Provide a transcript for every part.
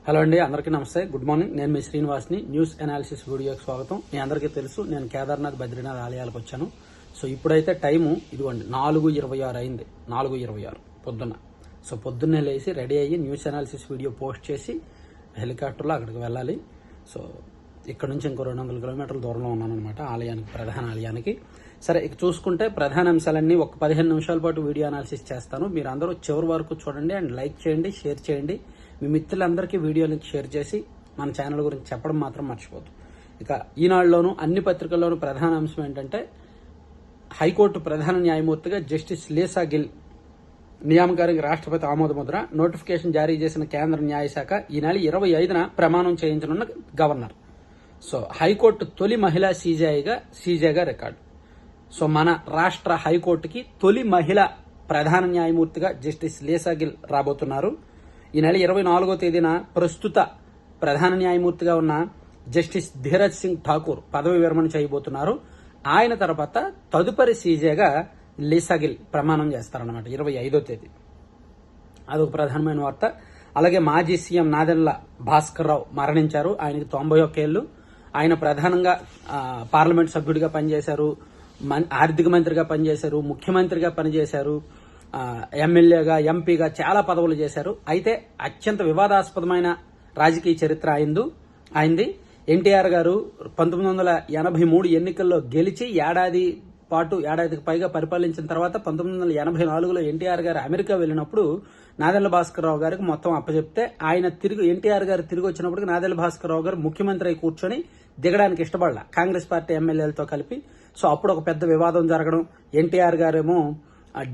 Hello అండి, అందరికీ నమస్తే. Good morning. నేను మీ శ్రీనివాస్ని. న్యూస్ అనాలిసిస్ వీడియోకి స్వాగతం. మీ అందరికీ తెలుసు, నేను కేదార్నాథ్ బద్రీనాథ్ ఆలయాలకు వచ్చాను. సో ఇప్పుడైతే టైము ఇదిగోండి 4:26 అయింది. 4:26 పొద్దున్న. సో పొద్దున్నే లేచి రెడీ అయ్యి న్యూస్ అనాలిసిస్ వీడియో పోస్ట్ చేసి హెలికాప్టర్లో అక్కడికి వెళ్ళాలి. సో ఇక్కడ నుంచి ఇంకో 200 కిలోమీటర్ల దూరంలో ఉన్నాను అనమాట ఆలయానికి, ప్రధాన ఆలయానికి. సరే, ఇక చూసుకుంటే ప్రధాన అంశాలన్నీ ఒక 15 నిమిషాల పాటు వీడియో అనాలిసిస్ చేస్తాను. మీరు అందరూ చివరి వరకు చూడండి అండ్ లైక్ చేయండి, షేర్ చేయండి. మీ మిత్రులందరికీ వీడియో లింక్ షేర్ చేసి మన ఛానల్ గురించి చెప్పడం మాత్రం మర్చిపోద్దు. ఇక ఈనాడులోనూ అన్ని పత్రికల్లోనూ ప్రధాన అంశం ఏంటంటే హైకోర్టు ప్రధాన న్యాయమూర్తిగా జస్టిస్ లీసా గిల్ నియామకానికి రాష్ట్రపతి ఆమోదముద్ర. నోటిఫికేషన్ జారీ చేసిన కేంద్ర న్యాయశాఖ ఈ నెల 25న ప్రమాణం చేయించనున్న గవర్నర్. సో హైకోర్టు తొలి మహిళా సీజేగా రికార్డు. సో మన రాష్ట్ర హైకోర్టుకి తొలి మహిళ ప్రధాన న్యాయమూర్తిగా జస్టిస్ లీసా గిల్ రాబోతున్నారు. ఈ నెల 24వ తేదీన ప్రస్తుత ప్రధాన న్యాయమూర్తిగా ఉన్న జస్టిస్ ధీరజ్ సింగ్ ఠాకూర్ పదవి విరమణ చేయబోతున్నారు. ఆయన తర్వాత తదుపరి సీజేగా లీసా గిల్ ప్రమాణం చేస్తారన్నమాట 25వ తేదీ. అదొక ప్రధానమైన వార్త. అలాగే మాజీ సీఎం నాదెళ్ల భాస్కర్ రావు మరణించారు. ఆయనకి 91 ఏళ్లు. ఆయన ప్రధానంగా పార్లమెంట్ సభ్యుడిగా పనిచేశారు, ఆర్థిక మంత్రిగా పనిచేశారు, ముఖ్యమంత్రిగా పనిచేశారు, ఎమ్మెల్యేగా, ఎంపీగా చాలా పదవులు చేశారు. అయితే అత్యంత వివాదాస్పదమైన రాజకీయ చరిత్ర ఆయనది. ఎన్టీఆర్ గారు 1983 ఎన్నికల్లో గెలిచి ఏడాదికి పైగా పరిపాలించిన తర్వాత 1984లో ఎన్టీఆర్ గారు అమెరికా వెళ్ళినప్పుడు నాదెళ్ల భాస్కర్ రావు గారికి మొత్తం అప్పచెప్తే ఆయన ఎన్టీఆర్ గారు తిరిగి వచ్చినప్పుడు నాదెళ్ల భాస్కర్ రావు గారు ముఖ్యమంత్రి అయి కూర్చొని దిగడానికి ఇష్టపడాల కాంగ్రెస్ పార్టీ ఎమ్మెల్యేలతో కలిపి. సో అప్పుడు ఒక పెద్ద వివాదం జరగడం, ఎన్టీఆర్ గారేమో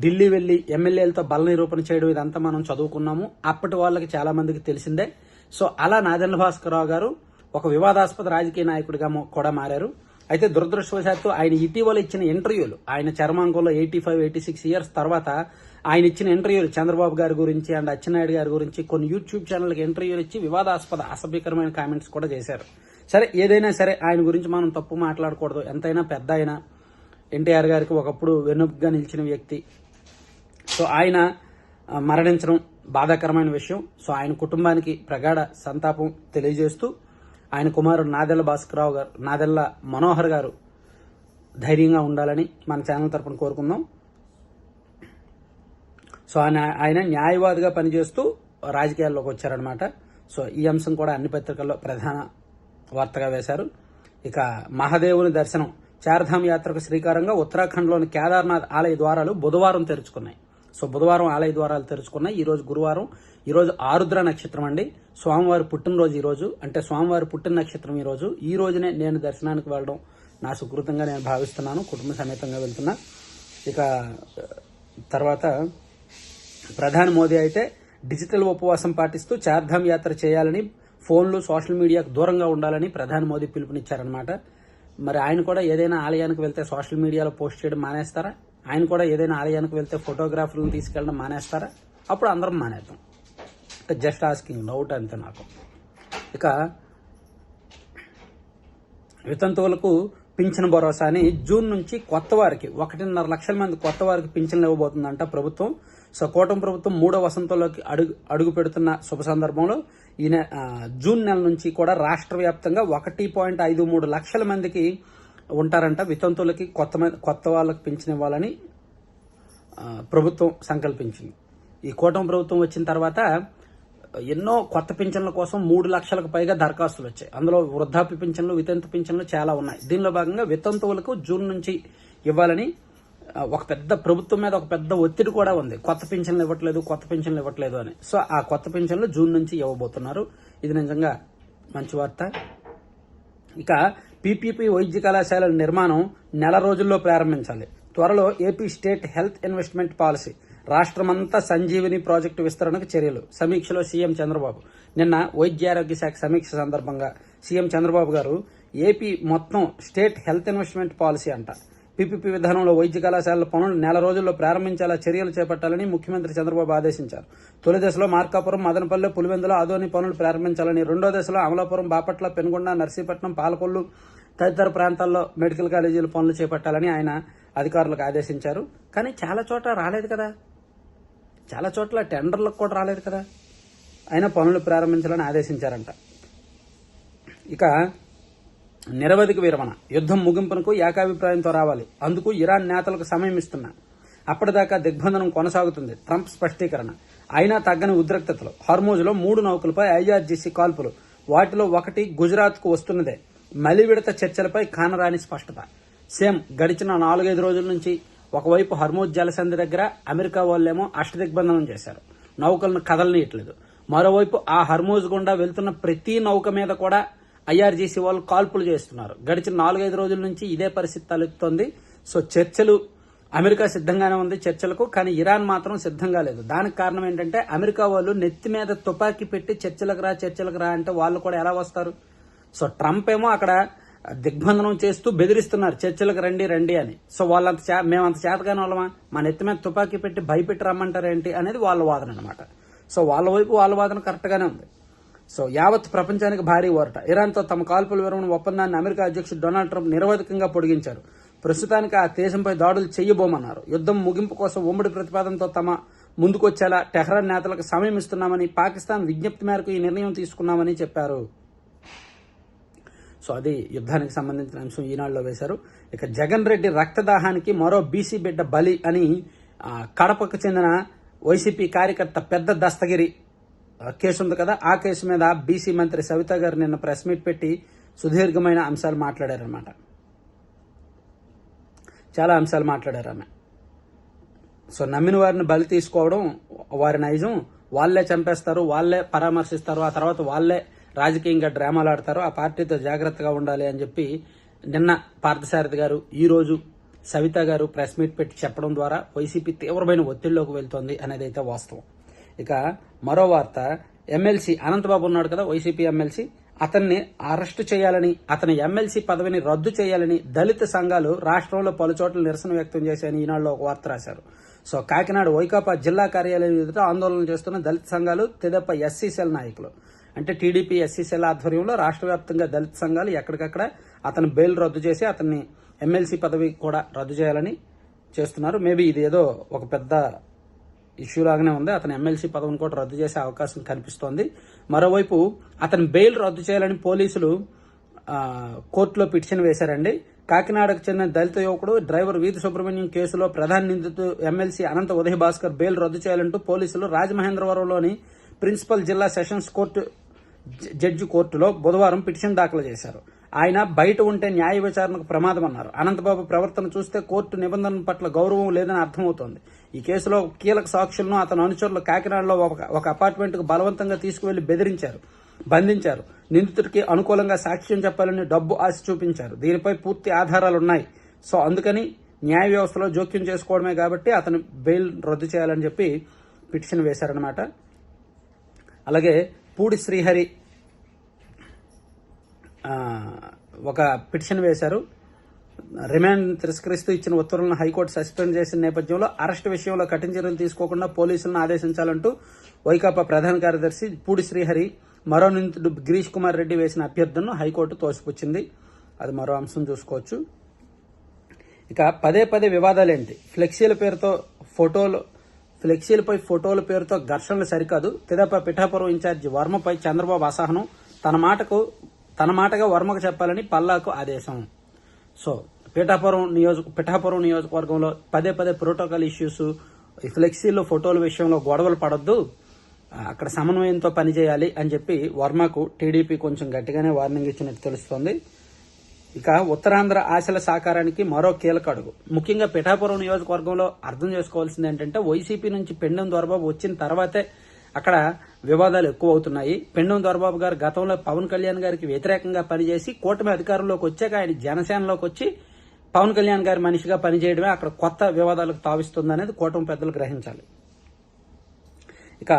ఢిల్లీ వెళ్లి ఎమ్మెల్యేలతో బల నిరూపణ చేయడం, ఇదంతా మనం చదువుకున్నాము. అప్పటి వాళ్ళకి చాలా మందికి తెలిసిందే. సో అలా నాదెళ్ల భాస్కర్ రావు గారు ఒక వివాదాస్పద రాజకీయ నాయకుడిగా కూడా మారారు. అయితే దురదృష్టవశాత్తు ఆయన ఇటీవల ఇచ్చిన ఇంటర్వ్యూలు, ఆయన చర్మాంకంలో 85-86 ఇయర్స్ తర్వాత ఆయన ఇచ్చిన ఇంటర్వ్యూలు చంద్రబాబు గారి గురించి అండ్ అచ్చెన్నాయుడు గారి గురించి కొన్ని యూట్యూబ్ ఛానల్కి ఇంటర్వ్యూలు ఇచ్చి వివాదాస్పద అసభ్యకరమైన కామెంట్స్ కూడా చేశారు. సరే, ఏదైనా సరే ఆయన గురించి మనం తప్పు మాట్లాడకూడదు. ఎంతైనా పెద్ద ఆయన, ఎన్టీఆర్ గారికి ఒకప్పుడు వెన్నుగా నిలిచిన వ్యక్తి. సో ఆయన మరణించడం బాధాకరమైన విషయం. సో ఆయన కుటుంబానికి ప్రగాఢ సంతాపం తెలియజేస్తూ ఆయన కుమారుడు నాదెళ్ల మనోహర్ గారు ధైర్యంగా ఉండాలని మన ఛానల్ తరపున కోరుకుందాం. సో ఆయన న్యాయవాదిగా పనిచేస్తూ రాజకీయాల్లోకి వచ్చారనమాట. సో ఈ అంశం కూడా అన్ని పత్రికల్లో ప్రధాన వార్తగా వేశారు. ఇక మహాదేవుని దర్శనం, చార్ధామ్ యాత్రకు శ్రీకారంగా ఉత్తరాఖండ్లోని కేదార్నాథ్ ఆలయ ద్వారాలు బుధవారం తెరుచుకున్నాయి. సో బుధవారం ఆలయ ద్వారాలు తెరుచుకున్నాయి. ఈ రోజు గురువారం. ఈ రోజు ఆరుద్ర నక్షత్రం అండి. స్వామివారి పుట్టినరోజు ఈ రోజు. అంటే స్వామివారి పుట్టిన నక్షత్రం ఈ రోజునే నేను దర్శనానికి వెళ్ళడం నా సుకృతంగా నేను భావిస్తున్నాను. కుటుంబ సమేతంగా వెళ్తున్నా. ఇక తర్వాత ప్రధాని మోదీ అయితే డిజిటల్ ఉపవాసం పాటిస్తూ చార్ధామ్ యాత్ర చేయాలని, ఫోన్లు, సోషల్ మీడియాకు దూరంగా ఉండాలని ప్రధాని మోదీ పిలుపునిచ్చారనమాట. మరి ఆయన కూడా ఏదైనా ఆలయానికి వెళ్తే సోషల్ మీడియాలో పోస్ట్ చేయడం మానేస్తారా? ఆయన కూడా ఏదైనా ఆలయానికి వెళ్తే ఫోటోగ్రాఫర్లను తీసుకెళ్ళడం మానేస్తారా? అప్పుడు అందరం మానేద్దాం. జస్ట్ ఆస్కింగ్, డౌట్ అంతే నాకు. ఇక వితంతువులకు పింఛన్ భరోసా అని జూన్ నుంచి కొత్త వారికి 1.5 లక్షల మంది కొత్త వారికి పింఛన్లు ఇవ్వబోతుందంట ప్రభుత్వం. సో కూటమి ప్రభుత్వం 3వ వసంతంలోకి అడుగు పెడుతున్న శుభ సందర్భంలో జూన్ నెల నుంచి కూడా రాష్ట్ర వ్యాప్తంగా 1.53 లక్షల మందికి ఉంటారంట వితంతువులకి కొత్త వాళ్ళకి పింఛన్ ఇవ్వాలని ప్రభుత్వం సంకల్పించింది. ఈ కూటమి ప్రభుత్వం వచ్చిన తర్వాత ఎన్నో కొత్త పింఛన్ల కోసం 3 లక్షలకు పైగా దరఖాస్తులు వచ్చాయి. అందులో వృద్ధాప్య పింఛన్లు, వితంతు పింఛన్లు చాలా ఉన్నాయి. దీనిలో భాగంగా వితంతువులకు జూన్ నుంచి ఇవ్వాలని ఒక పెద్ద ప్రభుత్వం మీద ఒక పెద్ద ఒత్తిడి కూడా ఉంది. కొత్త పింఛన్లు ఇవ్వట్లేదు అని. సో ఆ కొత్త పింఛన్లు జూన్ నుంచి ఇవ్వబోతున్నారు. ఇది నిజంగా మంచి వార్త. ఇక పీపీపీ వైద్య కళాశాలల నిర్మాణం నెల రోజుల్లో ప్రారంభించాలి. త్వరలో AP state health investment policy, రాష్ట్రమంతా సంజీవిని ప్రాజెక్టు విస్తరణకు చర్యలు. సమీక్షలో సీఎం చంద్రబాబు. నిన్న వైద్యారోగ్య శాఖ సమీక్ష సందర్భంగా సీఎం చంద్రబాబు గారు ఏపీ మొత్తం స్టేట్ హెల్త్ ఇన్వెస్ట్మెంట్ పాలసీ అంట, పీపీపీ విధానంలో వైద్య కళాశాలల పనులు నెల రోజుల్లో ప్రారంభించేలా చర్యలు చేపట్టాలని ముఖ్యమంత్రి చంద్రబాబు ఆదేశించారు. తొలి దశలో మార్కాపురం, మదనపల్లె, పులివెందుల, ఆదోని పనులు ప్రారంభించాలని, రెండో దశలో అమలాపురం, బాపట్ల, పెనుగొండ, నర్సీపట్నం, పాలకొల్లు తదితర ప్రాంతాల్లో మెడికల్ కాలేజీల పనులు చేపట్టాలని ఆయన అధికారులకు ఆదేశించారు. కానీ చాలా చోట్ల రాలేదు కదా, చాలా చోట్ల టెండర్లకు కూడా రాలేదు కదా. అయినా పనులు ప్రారంభించాలని ఆదేశించారంట. ఇక నిరవధిక విరమణ, యుద్ధం ముగింపునకు ఏకాభిప్రాయంతో రావాలి, అందుకు ఇరాన్ నేతలకు సమయం ఇస్తున్నా, అప్పటిదాకా దిగ్బంధనం కొనసాగుతుంది ట్రంప్ స్పష్టీకరణ. అయినా తగ్గని ఉద్రిక్తతలు, హార్మోజులో 3 నౌకలపై ఐఆర్జీసీ కాల్పులు, వాటిలో ఒకటి గుజరాత్కు వస్తున్నదే. మలి విడత చర్చలపై కానరాని స్పష్టత. సేమ్ గడిచిన 4-5 రోజుల నుంచి ఒకవైపు హర్మోజ్ జలసంధి దగ్గర అమెరికా వాళ్ళేమో అష్టదిగ్బంధనం చేశారు, నౌకలను కదలనీయట్లేదు. మరోవైపు ఆ హర్మోజ్ గుండా వెళ్తున్న ప్రతి నౌక మీద కూడా ఐఆర్జీసీ వాళ్ళు కాల్పులు చేస్తున్నారు. గడిచిన 4-5 రోజుల నుంచి ఇదే పరిస్థితి తలెత్తుతోంది. సో చర్చలు, అమెరికా సిద్ధంగానే ఉంది చర్చలకు, కానీ ఇరాన్ మాత్రం సిద్ధంగా లేదు. దానికి కారణం ఏంటంటే అమెరికా వాళ్ళు నెత్తి మీద తుపాకీ పెట్టి చర్చలకు రా అంటే వాళ్ళు కూడా ఎలా వస్తారు? సో ట్రంప్ ఏమో అక్కడ దిగ్బంధనం చేస్తూ బెదిరిస్తున్నారు, చర్చలకు రండి అని. సో మేమంత చేతగానే వాళ్ళమా, మా నెత్తి మీద తుపాకీ పెట్టి భయపెట్టి రమ్మంటారేంటి అనేది వాళ్ళ వాదన అనమాట. సో వాళ్ళ వైపు వాళ్ళ వాదన కరెక్ట్ గానే ఉంది. సో యావత్ ప్రపంచానికి భారీ ఓరట. ఇరాన్తో తమ కాల్పుల విరమణ ఒప్పందాన్ని అమెరికా అధ్యక్షుడు డొనాల్డ్ ట్రంప్ నిరవధికంగా పొడిగించారు. ప్రస్తుతానికి ఆ దేశంపై దాడులు చేయబోమన్నారు. యుద్ధం ముగింపు కోసం ఉమ్మడి ప్రతిపాదనతో తమ ముందుకొచ్చేలా టెహ్రాన్ నేతలకు సమయం ఇస్తున్నామని, పాకిస్తాన్ విజ్ఞప్తి మేరకు ఈ నిర్ణయం తీసుకున్నామని చెప్పారు. సో అది యుద్ధానికి సంబంధించిన అంశం ఈనాడులో వేశారు. ఇక జగన్ రెడ్డి రక్తదాహానికి మరో బీసీ బిడ్డ బలి అని కడపకు చెందిన వైసీపీ కార్యకర్త పెద్ద దస్తగిరి కేసు ఉంది కదా, ఆ కేసు మీద బీసీ మంత్రి సవిత గారు నిన్న ప్రెస్ మీట్ పెట్టి సుదీర్ఘమైన అంశాలు మాట్లాడారనమాట. చాలా అంశాలు మాట్లాడారు ఆమె. సో నమ్మిన వారిని బలి తీసుకోవడం వారి నైజం, వాళ్లే చంపేస్తారు, వాళ్లే పరామర్శిస్తారు, ఆ తర్వాత వాళ్లే రాజకీయంగా డ్రామాలు ఆడతారు, ఆ పార్టీతో జాగ్రత్తగా ఉండాలి అని చెప్పి నిన్న పార్థసారథి గారు, ఈ రోజు సవిత గారు ప్రెస్ మీట్ పెట్టి చెప్పడం ద్వారా వైసీపీ తీవ్రమైన ఒత్తిడిలోకి వెళ్తోంది అనేది అయితే వాస్తవం. ఇక మరో వార్త, ఎమ్మెల్సీ అనంతబాబు ఉన్నాడు కదా వైసీపీ ఎమ్మెల్సీ, అతన్ని అరెస్టు చేయాలని, అతని ఎమ్మెల్సీ పదవిని రద్దు చేయాలని దళిత సంఘాలు రాష్ట్రంలో పలుచోట్ల నిరసన వ్యక్తం చేశాయని ఈనాడులో ఒక వార్త రాశారు. సో కాకినాడ వైకాపా జిల్లా కార్యాలయం ఎదుట ఆందోళన చేస్తున్న దళిత సంఘాలు, తెదేపా ఎస్సీ సెల్ నాయకులు, అంటే టీడీపీ ఎస్సీ సెల్ ఆధ్వర్యంలో రాష్ట్ర వ్యాప్తంగా దళిత సంఘాలు ఎక్కడికక్కడ అతని బెయిల్ రద్దు చేసి అతన్ని ఎమ్మెల్సీ పదవి కూడా రద్దు చేయాలని చేస్తున్నారు. మేబీ ఇది ఏదో ఒక పెద్ద ఇష్యూ లాగానే ఉంది, అతని ఎమ్మెల్సీ పదవిని కూడా రద్దు చేసే అవకాశం కనిపిస్తోంది. మరోవైపు అతని బెయిల్ రద్దు చేయాలని పోలీసులు కోర్టులో పిటిషన్ వేశారండి. కాకినాడకు చెందిన దళిత యువకుడు డ్రైవర్ వీధి సుబ్రహ్మణ్యం కేసులో ప్రధాన నిందితుడు ఎమ్మెల్సీ అనంత ఉదయ భాస్కర్ బెయిల్ రద్దు చేయాలంటూ పోలీసులు రాజమహేంద్రవరంలోని ప్రిన్సిపల్ జిల్లా సెషన్స్ కోర్టు జడ్జి కోర్టులో బుధవారం పిటిషన్ దాఖలు చేశారు. ఆయన బయట ఉంటే న్యాయ విచారణకు ప్రమాదమన్నారు. అనంతబాబు ప్రవర్తన చూస్తే కోర్టు నిబంధనల పట్ల గౌరవం లేదని అర్థమవుతోంది. ఈ కేసులో కీలక సాక్షులను అతని అనుచరులు కాకినాడలో ఒక అపార్ట్మెంట్కు బలవంతంగా తీసుకువెళ్లి బెదిరించారు, బంధించారు. నిందితుడికి అనుకూలంగా సాక్ష్యం చెప్పాలని డబ్బు ఆశ చూపించారు. దీనిపై పూర్తి ఆధారాలున్నాయి. సో అందుకని న్యాయ వ్యవస్థలో జోక్యం చేసుకోవడమే కాబట్టి అతని బెయిల్ రద్దు చేయాలని చెప్పి పిటిషన్ వేశారనమాట. అలాగే పూడి శ్రీహరి ఒక పిటిషన్ వేశారు. రిమాండ్ తిరస్కరిస్తూ ఇచ్చిన ఉత్తర్వులను హైకోర్టు సస్పెండ్ చేసిన నేపథ్యంలో అరెస్టు విషయంలో కఠిన చర్యలు తీసుకోకుండా పోలీసులను ఆదేశించాలంటూ వైకాపా ప్రధాన కార్యదర్శి పూడి శ్రీహరి మరో నిందితుడు గిరీష్ కుమార్ రెడ్డి వేసిన అభ్యర్థనను హైకోర్టు తోసిపుచ్చింది. అది మరో అంశం చూసుకోవచ్చు. ఇక పదే వివాదాలేంటి, ఫ్లెక్సీలపై ఫోటోల పేరుతో ఘర్షణలు సరికాదు. తెదేపా పిఠాపురం ఇన్ఛార్జి వర్మపై చంద్రబాబు అసహనం, తన మాటగా వర్మకు చెప్పాలని పల్లాకు ఆదేశం. సో పిఠాపురం నియోజకవర్గంలో పదే ప్రోటోకాల్ ఇష్యూస్, ఫ్లెక్సీల్లో ఫోటోల విషయంలో గొడవలు పడొద్దు, అక్కడ సమన్వయంతో పనిచేయాలి అని చెప్పి వర్మకు టీడీపీ కొంచెం గట్టిగానే వార్నింగ్ ఇచ్చినట్టు తెలుస్తోంది. ఇక ఉత్తరాంధ్ర ఆశల సాకారానికి మరో కీలక అడుగు. ముఖ్యంగా పిఠాపురం నియోజకవర్గంలో అర్థం చేసుకోవాల్సింది ఏంటంటే, వైసీపీ నుంచి పెండెం దొరబాబు వచ్చిన తర్వాతే అక్కడ వివాదాలు ఎక్కువ అవుతున్నాయి. పెండెం దొరబాబు గారు గతంలో పవన్ కళ్యాణ్ గారికి వ్యతిరేకంగా పనిచేసి కూటమి అధికారంలోకి వచ్చాక ఆయన జనసేనలోకి వచ్చి పవన్ కళ్యాణ్ గారి మనిషిగా పనిచేయడమే అక్కడ కొత్త వివాదాలకు తావిస్తుందనేది కూటమి పెద్దలు గ్రహించాలి. ఇక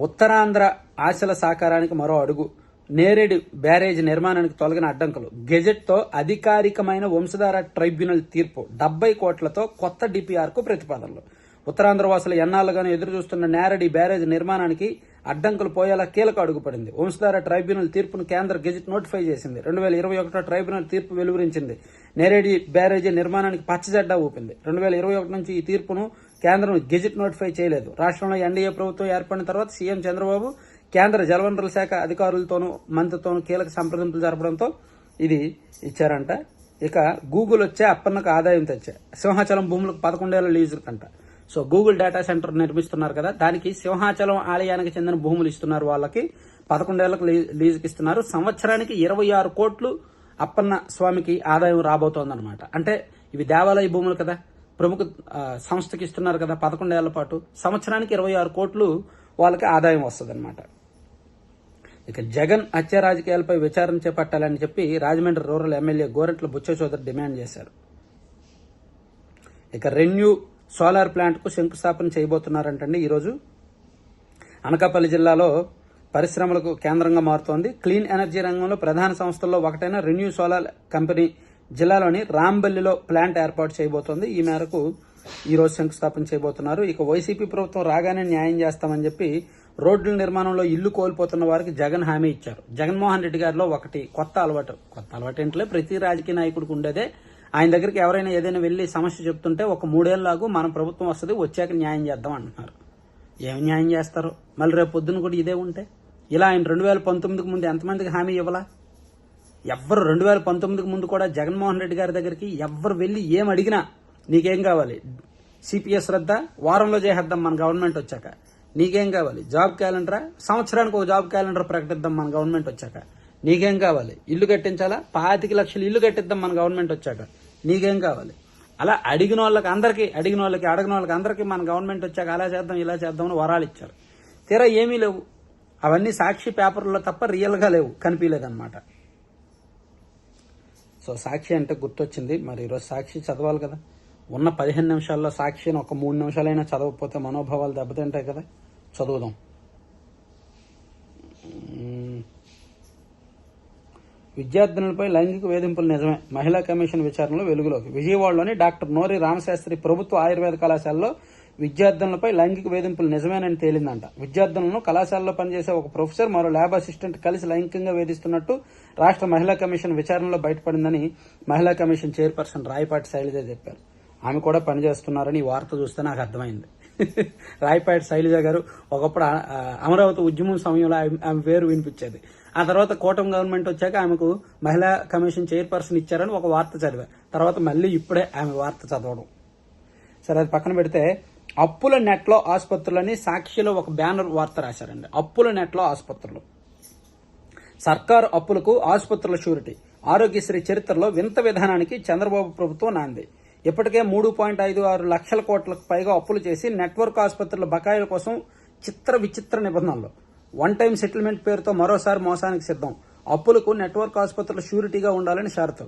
ఉత్తరాంధ్ర ఆశల సాకారానికి మరో అడుగు, నేరేడు బ్యారేజ్ నిర్మాణానికి తొలగిన అడ్డంకులు, గెజెట్తో అధికారికమైన వంశధార ట్రైబ్యునల్ తీర్పు, 70 కోట్లతో కొత్త డిపిఆర్కు ప్రతిపాదనలు. ఉత్తరాంధ్ర వాసులు ఎన్నాళ్లుగానూ ఎదురుచూస్తున్న నేరేడు బ్యారేజ్ నిర్మాణానికి అడ్డంకులు పోయేలా కీలక అడుగుపడింది. వంశధార ట్రైబ్యునల్ తీర్పును కేంద్ర గెజెట్ నోటిఫై చేసింది. 2021 ట్రైబ్యునల్ తీర్పు వెలువరించింది. నేరేడు బ్యారేజీ నిర్మాణానికి పచ్చజెండా ఊపింది. 2021 నుంచి ఈ తీర్పును కేంద్రం గెజెట్ నోటిఫై చేయలేదు. రాష్ట్రంలో ఎన్డీఏ ప్రభుత్వం ఏర్పడిన తర్వాత సీఎం చంద్రబాబు కేంద్ర జలవనరుల శాఖ అధికారులతోనూ మంత్రితోనూ కీలక సంప్రదింపులు జరపడంతో ఇది ఇచ్చారంట. ఇక గూగుల్ వచ్చే అప్పన్నకు ఆదాయం తెచ్చే సింహాచలం భూములకు 11 ఏళ్ల లీజు కంట. సో గూగుల్ డేటా సెంటర్ నిర్మిస్తున్నారు కదా, దానికి సింహాచలం ఆలయానికి చెందిన భూములు ఇస్తున్నారు. వాళ్ళకి 11 ఏళ్లకు లీజుకి ఇస్తున్నారు. సంవత్సరానికి 26 కోట్లు అప్పన్న స్వామికి ఆదాయం రాబోతోందన్నమాట. అంటే ఇవి దేవాలయ భూములు కదా, ప్రముఖ సంస్థకి ఇస్తున్నారు కదా 11 ఏళ్ల పాటు. సంవత్సరానికి 26 కోట్లు వాళ్ళకి ఆదాయం వస్తుంది. ఇక జగన్ హత్య రాజకీయాలపై విచారణ చేపట్టాలని చెప్పి Rajahmundry rural MLA Gorantla బుచ్చ Chowdary demand చేశారు. ఇక రెన్యూ సోలార్ ప్లాంట్ కు శంకుస్థాపన చేయబోతున్నారంటండి. ఈరోజు అనకాపల్లి జిల్లాలో పరిశ్రమలకు కేంద్రంగా మారుతోంది. క్లీన్ ఎనర్జీ రంగంలో ప్రధాన సంస్థల్లో ఒకటైన రెన్యూ సోలార్ కంపెనీ జిల్లాలోని రాంబల్లిలో ప్లాంట్ ఏర్పాటు చేయబోతోంది. ఈ మేరకు ఈరోజు శంకుస్థాపన చేయబోతున్నారు. ఇక వైసీపీ ప్రభుత్వం రాగానే న్యాయం చేస్తామని చెప్పి రోడ్ల నిర్మాణంలో ఇల్లు కోల్పోతున్న వారికి జగన్ హామీ ఇచ్చారు. జగన్మోహన్ రెడ్డి గారిలో ఒకటి కొత్త అలవాటు ఏంటంటే ప్రతి రాజకీయ నాయకుడికి ఉండేదే, ఆయన దగ్గరికి ఎవరైనా ఏదైనా వెళ్లి సమస్య చెప్తుంటే ఒక 3 ఏళ్ళలాగు మన ప్రభుత్వం వస్తుంది, వచ్చాక న్యాయం చేద్దాం అంటున్నారు. ఏమి న్యాయం చేస్తారు? మళ్ళీ రేపు పొద్దున్న కూడా ఇదే ఉంటే ఇలా ఆయన 2019కి ముందు ఎంతమందికి హామీ ఇవ్వాలా? ఎవ్వరు 2019కి ముందు కూడా జగన్మోహన్ రెడ్డి గారి దగ్గరికి ఎవ్వరు వెళ్లి ఏం అడిగినా నీకేం కావాలి, సిపిఎస్ రద్దా, వారంలో చేసేద్దాం మన గవర్నమెంట్ వచ్చాక, నీకేం కావాలి, జాబ్ క్యాలెండరా, సంవత్సరానికి ఒక జాబ్ క్యాలెండర్ ప్రకటిద్దాం మన గవర్నమెంట్ వచ్చాక, నీకేం కావాలి, ఇల్లు కట్టించాలా, 25 లక్షలు ఇల్లు కట్టిద్దాం మన గవర్నమెంట్ వచ్చాక, నీకేం కావాలి, అలా అడిగిన వాళ్ళకి అడగిన వాళ్ళకి అందరికీ మన గవర్నమెంట్ వచ్చాక అలా చేద్దాం ఇలా చేద్దామని వరాలు ఇచ్చారు. తీరా ఏమీ లేవు. అవన్నీ సాక్షి పేపర్లో తప్ప రియల్గా లేవు, కనిపించలేదన్నమాట. సో సాక్షి అంటే గుర్తొచ్చింది. మరి ఈరోజు సాక్షి చదవాలి కదా, ఉన్న 15 నిమిషాల్లో సాక్షిని ఒక 3 నిమిషాలైనా చదవకపోతే మనోభావాలు దెబ్బతింటాయి కదా. చదువుదాం. విద్యార్థినులపై లైంగిక వేధింపులు నిజమే, మహిళా కమిషన్ విచారణలో వెలుగులోకి. విజయవాడలోని డాక్టర్ నోరి రామశాస్త్రి ప్రభుత్వ ఆయుర్వేద కళాశాలలో విద్యార్థులపై లైంగిక వేధింపులు నిజమేనని తేలిందంట. విద్యార్థులను కళాశాలలో పనిచేసే ఒక ప్రొఫెసర్ మరో ల్యాబ్ అసిస్టెంట్ కలిసి లైంగికంగా వేధిస్తున్నట్టు రాష్ట్ర మహిళా కమిషన్ విచారణలో బయటపడిందని మహిళా కమిషన్ చైర్పర్సన్ రాయపాటి శైలజ చెప్పారు. ఆమె కూడా పనిచేస్తున్నారని ఈ వార్త చూస్తే నాకు అర్థమైంది. రాయపాటి శైలజ గారు ఒకప్పుడు అమరావతి ఉద్యమం సమయంలో ఆమె పేరు వినిపించేది. ఆ తర్వాత కూటమి గవర్నమెంట్ వచ్చాక ఆమెకు మహిళా కమిషన్ చైర్పర్సన్ ఇచ్చారని ఒక వార్త చదివా. తర్వాత మళ్ళీ ఇప్పుడే ఆమె వార్త చదవడం. సరే, అది పక్కన పెడితే అప్పుల నెట్లో ఆసుపత్రులని సాక్షిలో ఒక బ్యానర్ వార్త రాశారండి. అప్పుల నెట్లో ఆసుపత్రులు, సర్కారు అప్పులకు ఆసుపత్రుల షూరిటీ, ఆరోగ్యశ్రీ చరిత్రలో వింత విధానానికి చంద్రబాబు ప్రభుత్వం నాంది. ఇప్పటికే 3.56 లక్షల కోట్లకు పైగా అప్పులు చేసి నెట్వర్క్ ఆసుపత్రుల బకాయిల కోసం విచిత్ర నిబంధనలు. వన్ టైం సెటిల్మెంట్ పేరుతో మరోసారి మోసానికి సిద్ధం. అప్పులకు నెట్వర్క్ ఆసుపత్రుల షూరిటీగా ఉండాలని షరతు.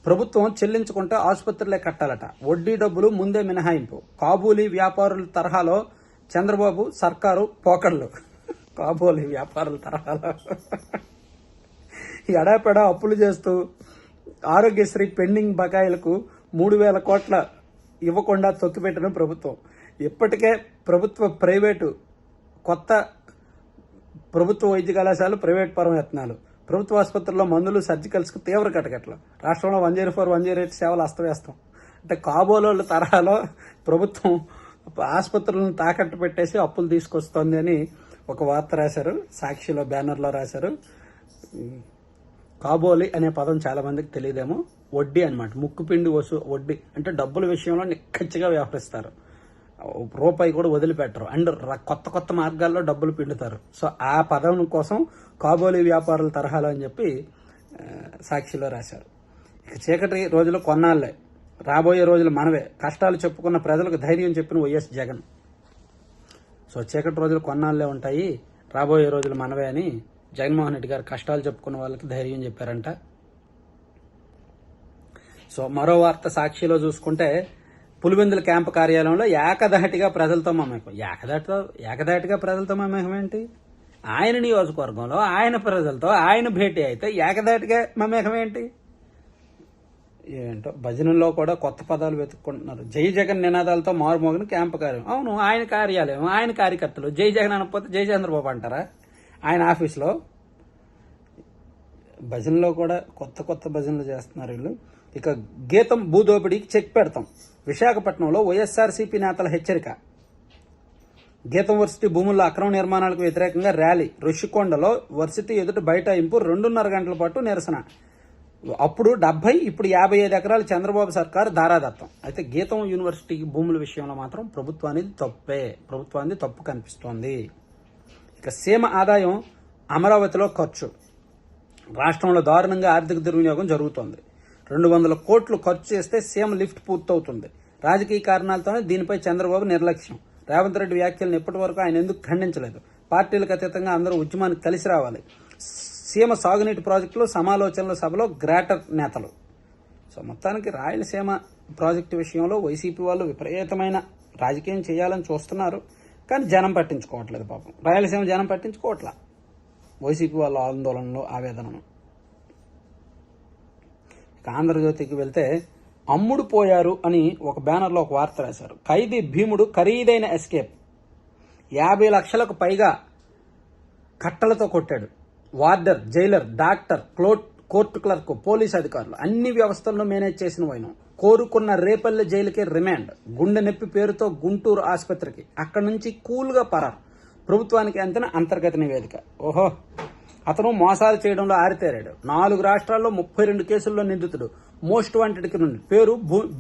ప్రభుత్వం చెల్లించుకుంటే ఆసుపత్రులే కట్టాలట. వడ్డీ డబ్బులు ముందే మినహాయింపు. కాబూలీ వ్యాపారుల తరహాలో చంద్రబాబు సర్కారు పోకడలు. కాబూలీ వ్యాపారుల తరహాలో ఎడాపెడా అప్పులు చేస్తూ ఆరోగ్యశ్రీ పెండింగ్ బకాయిలకు 3,000 కోట్ల ఇవ్వకుండా తొక్కిపెట్టిన ప్రభుత్వం. ఇప్పటికే కొత్త ప్రభుత్వ వైద్య కళాశాలలు ప్రైవేట్ పరం యత్నాలు. ప్రభుత్వ ఆసుపత్రుల్లో మందులు, సర్జికల్స్ కు తీవ్ర కటకట్లు. రాష్ట్రంలో 104, 108 సేవలు అస్తవ్యస్తం. అంటే కాబోలోళ్ళ తరహాలో ప్రభుత్వం ఆసుపత్రులను తాకట్టు పెట్టేసి అప్పులు తీసుకొస్తోంది అని ఒక వార్త రాశారు. సాక్షిలో బ్యానర్లో రాశారు. కాబోలి అనే పదం చాలా మందికి తెలియదేమో. వడ్డీ అనమాట, ముక్కుపిండి వడ్డీ అంటే డబ్బుల విషయంలో నిక్కచ్చిగా వ్యవహరిస్తారు. రూపాయి కూడా వదిలిపెట్టరు. అండ్ కొత్త మార్గాల్లో డబ్బులు పిండుతారు. సో ఆ పదం కోసం కాబోలీ వ్యాపారుల తరహాలో అని చెప్పి సాక్షిలో రాశారు. ఇక చీకటి రోజులు కొన్నాళ్లే, రాబోయే రోజులు మనవే, కష్టాలు చెప్పుకున్న ప్రజలకు ధైర్యం చెప్పిన వైఎస్ జగన్. సో చీకటి రోజులు కొన్నాళ్లే ఉంటాయి, రాబోయే రోజులు మనవే అని జగన్మోహన్ రెడ్డి గారు కష్టాలు చెప్పుకున్న వాళ్ళకి ధైర్యం చెప్పారంట. సో మరో వార్త సాక్షిలో చూసుకుంటే, పులివెందుల క్యాంపు కార్యాలయంలో ఏకధాటిగా ప్రజలతో మమేకం. ఏకధాటిగా ప్రజలతో మమేకం ఏంటి? ఆయన నియోజకవర్గంలో ఆయన ప్రజలతో ఆయన భేటీ అయితే ఏకధాటిగా మమేకం ఏంటి? ఏంటో భజనల్లో కూడా కొత్త పదాలు వెతుక్కుంటున్నారు. జై జగన్ నినాదాలతో మారుమోగిన క్యాంపు కార్యాలయం. అవును, ఆయన కార్యాలయం, ఆయన కార్యకర్తలు. జై జగన్ అనకపోతే జై చంద్రబాబు అంటారా? ఆయన ఆఫీస్లో భజనలో కూడా కొత్త భజనలు చేస్తున్నారు వీళ్ళు. ఇక గీతం భూదోపిడీకి చెక్ పెడతాం. విశాఖపట్నంలో వైఎస్ఆర్సీపీ నేతల హెచ్చరిక. గీతం వర్సిటీ భూముల్లో అక్రమ నిర్మాణాలకు వ్యతిరేకంగా ర్యాలీ, ఋషికొండలో వర్సిటీ ఎదుట బైఠాయింపు 2.5 గంటల పాటు నిరసన. అప్పుడు 70, ఇప్పుడు 55 ఎకరాలు చంద్రబాబు సర్కారు దారాదత్తం. అయితే గీతం యూనివర్సిటీ భూముల విషయంలో మాత్రం ప్రభుత్వానికి తప్పు కనిపిస్తోంది. ఇక సీమ ఆదాయం, అమరావతిలో ఖర్చు. రాష్ట్రంలో దారుణంగా ఆర్థిక దుర్వినియోగం జరుగుతోంది. 200 కోట్లు ఖర్చు చేస్తే సీమ లిఫ్ట్ పూర్తవుతుంది. రాజకీయ కారణాలతోనే దీనిపై చంద్రబాబు నిర్లక్ష్యం. రేవంత్ రెడ్డి వ్యాఖ్యలను ఇప్పటి వరకు ఆయన ఎందుకు ఖండించలేదు? పార్టీలకు అతీతంగా అందరూ ఉద్యమానికి కలిసి రావాలి. సీమ సాగునీటి ప్రాజెక్టులు సమాలోచనల సభలో గ్రేటర్ నేతలు. సో మొత్తానికి రాయలసీమ ప్రాజెక్టు విషయంలో వైసీపీ వాళ్ళు విపరీతమైన రాజకీయం చేయాలని చూస్తున్నారు, కానీ జనం పట్టించుకోవట్లేదు. పాపం రాయలసీమ జనం పట్టించుకోవట్లా వైసీపీ వాళ్ళ ఆందోళనలు, ఆవేదనను. ఇక ఆంధ్రజ్యోతికి వెళ్తే అమ్ముడు పోయారు అని ఒక బ్యానర్లో ఒక వార్త రాశారు. ఖైదీ భీముడు ఖరీదైన ఎస్కేప్, 50 లక్షలకు పైగా కట్టలతో కొట్టాడు. Warder, Jailer, doctor, court clerk, police అధికారులు అన్ని వ్యవస్థలను మేనేజ్ చేసిన వైనం. కోరుకున్న రేపల్లె జైలుకే రిమాండ్. గుండె నొప్పి పేరుతో గుంటూరు ఆసుపత్రికి, అక్కడి నుంచి కూల్గా పరారు. ప్రభుత్వానికి అంతన అంతర్గత నివేదిక. ఓహో, అతను మోసాలు చేయడంలో ఆరితేరాడు. 4 రాష్ట్రాల్లో 32 కేసుల్లో నిందితుడు. Most wanted criminal. పేరు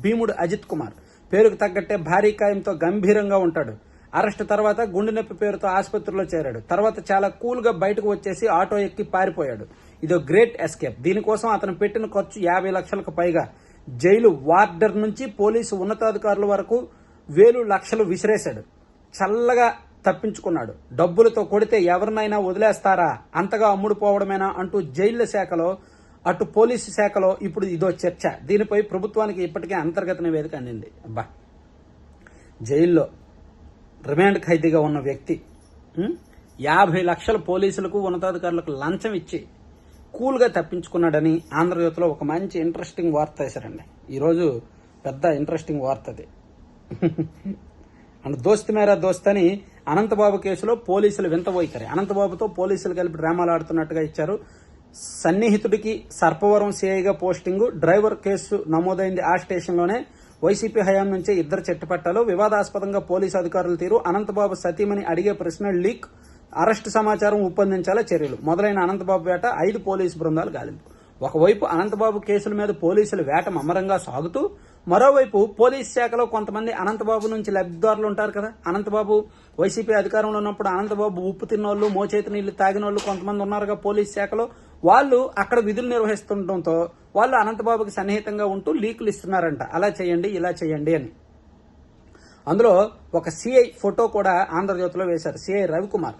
భీముడు అజిత్ కుమార్. పేరుకు తగ్గట్టే భారీ కాయంతో గంభీరంగా ఉంటాడు. అరెస్ట్ తర్వాత గుండె నొప్పి పేరుతో ఆసుపత్రిలో చేరాడు. తర్వాత చాలా కూల్ గా బయటకు వచ్చేసి ఆటో ఎక్కి పారిపోయాడు. ఇదో గ్రేట్ ఎస్కేప్. దీనికోసం అతను పెట్టిన ఖర్చు 50 లక్షలకు పైగా. జైలు వార్డర్ నుంచి పోలీసు ఉన్నతాధికారుల వరకు వేలు లక్షలు విసిరేశాడు. చల్లగా తప్పించుకున్నాడు. డబ్బులతో కొడితే ఎవరినైనా వదిలేస్తారా, అంతగా అమ్ముడుపోవడమేనా అంటూ జైళ్ల శాఖలో, అటు పోలీసు శాఖలో ఇప్పుడు ఇదో చర్చ. దీనిపై ప్రభుత్వానికి ఇప్పటికే అంతర్గత నివేదిక అందింది. అబ్బా, జైల్లో రిమాండ్ ఖైదీగా ఉన్న వ్యక్తి 50 లక్షల పోలీసులకు ఉన్నతాధికారులకు లంచం ఇచ్చి కూల్గా తప్పించుకున్నాడని ఆంధ్రజ్యోతిలో ఒక మంచి ఇంట్రెస్టింగ్ వార్త వేశారండి. ఈరోజు పెద్ద ఇంట్రెస్టింగ్ వార్త అది. అండ్ దోస్త్ మేరా దోస్త్ అని అనంతబాబు కేసులో పోలీసులు వింత వైఖరి. అనంతబాబుతో పోలీసులు కలిపి డ్రామాలు ఆడుతున్నట్టుగా ఇచ్చారు. సన్నిహితుడికి సర్పవరం సిఐగా పోస్టింగు. డ్రైవర్ కేసు నమోదైంది ఆ స్టేషన్లోనే. వైసీపీ హయాం నుంచే 2 చెట్టుపట్టాలు. వివాదాస్పదంగా పోలీసు అధికారుల తీరు. అనంతబాబు సతీమణి అడిగే ప్రశ్నలు లీక్. అరెస్టు సమాచారం ఉప్పందించాలా చర్యలు. మొదలైన అనంతబాబు వేట 5 పోలీసు బృందాలు గాలింపు. ఒకవైపు అనంతబాబు కేసుల మీద పోలీసుల వేట మమ్మరంగా సాగుతూ, మరోవైపు పోలీసు శాఖలో కొంతమంది అనంతబాబు నుంచి లబ్ధిదారులు ఉంటారు కదా. అనంతబాబు వైసీపీ అధికారంలో ఉన్నప్పుడు అనంతబాబు ఉప్పు తిన్నోళ్ళు, మోచేతి నీళ్లు తాగిన వాళ్ళు కొంతమంది ఉన్నారుగా పోలీసు శాఖలో. వాళ్ళు అక్కడ విధులు నిర్వహిస్తుండటంతో వాళ్ళు అనంతబాబుకి సన్నిహితంగా ఉంటూ లీకులు ఇస్తున్నారంట. అలా చేయండి, ఇలా చేయండి అని. అందులో ఒక సిఐ ఫోటో కూడా ఆంధ్రజ్యోతిలో వేశారు. సిఐ రవికుమార్.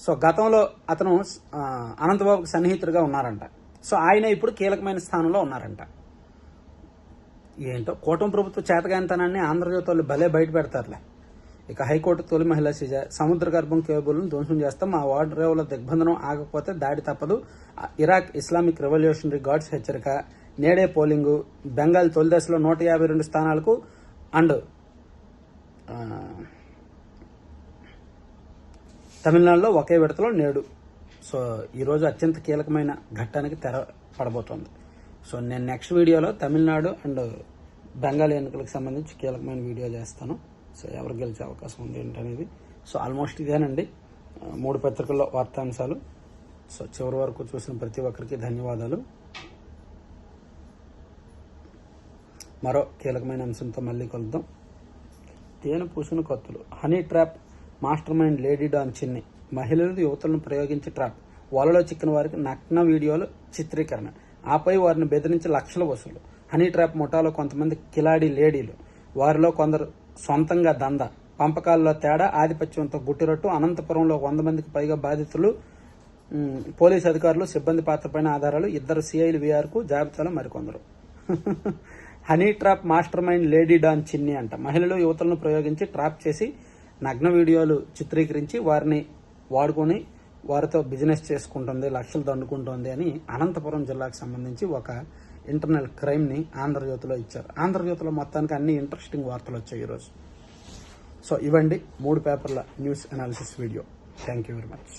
సో గతంలో అతను అనంతబాబుకి సన్నిహితుడిగా ఉన్నారంట. సో ఆయన ఇప్పుడు కీలకమైన స్థానంలో ఉన్నారంట. ఏంటో కూటమి ప్రభుత్వ చేతగానితనాన్ని ఆంధ్రజ్యోతి వాళ్ళు భలే బయట పెడతారులే. ఇక హైకోర్టు తొలి మహిళా సీజ. సముద్ర గర్భం కేబుల్ను ధ్వంసం చేస్తాం, మా వార్డు రేవుల దిగ్బంధనం ఆగకపోతే దాడి తప్పదు. ఇరాక్ ఇస్లామిక్ రెవల్యూషనరీ గార్డ్స్ హెచ్చరిక. నేడే పోలింగు. బెంగాల్ తొలి దశలో 152 స్థానాలకు అండ్ తమిళనాడులో ఒకే విడతలో నేడు. సో ఈరోజు అత్యంత కీలకమైన ఘట్టానికి తెర పడబోతోంది. సో నేను నెక్స్ట్ వీడియోలో తమిళనాడు అండ్ బెంగాల్ ఎన్నికలకు సంబంధించి కీలకమైన వీడియో చేస్తాను. సో ఎవరు గెలిచే అవకాశం ఉంది ఏంటనేది. సో ఆల్మోస్ట్ ఇదేనండి 3 పత్రికల్లో వార్తాంశాలు. సో చివరి వరకు చూసిన ప్రతి ఒక్కరికి ధన్యవాదాలు. మరో కీలకమైన అంశంతో మళ్ళీ కలుద్దాం. తేనె పూసిన కత్తులు. Honey trap mastermind lady don Chinni. మహిళలు యువతులను ప్రయోగించి ట్రాప్. వలలో చిక్కిన వారికి నగ్న వీడియోలు చిత్రీకరణ. ఆపై వారిని బెదిరించి లక్షల వసూలు. హనీ ట్రాప్ ముఠాలో కొంతమంది కిలాడి లేడీలు, వారిలో కొందరు సొంతంగా దందా. పంపకాల్లో తేడా, ఆధిపత్యంతో గుట్టిరట్టు. అనంతపురంలో 100 మందికి పైగా బాధితులు. పోలీసు అధికారులు, సిబ్బంది పాత్రపైన ఆధారాలు. 2 సిఐలు వీఆర్కు, జాబితాలో మరికొందరు. Honey trap mastermind lady don Chinni అంట. మహిళలు యువతులను ప్రయోగించి ట్రాప్ చేసి నగ్న వీడియోలు చిత్రీకరించి వారిని వాడుకొని వారితో బిజినెస్ చేసుకుంటుంది, లక్షలు దండుకుంటోంది అని అనంతపురం జిల్లాకు సంబంధించి ఒక ఇంటర్నల్ క్రైమ్ని ఆంధ్రజ్యోతిలో ఇచ్చారు. ఆంధ్రజ్యోతిలో మొత్తానికి అన్ని ఇంట్రెస్టింగ్ వార్తలు వచ్చాయి ఈరోజు. సో ఇవ్వండి 3 పేపర్ల news analysis video. Thank you very much.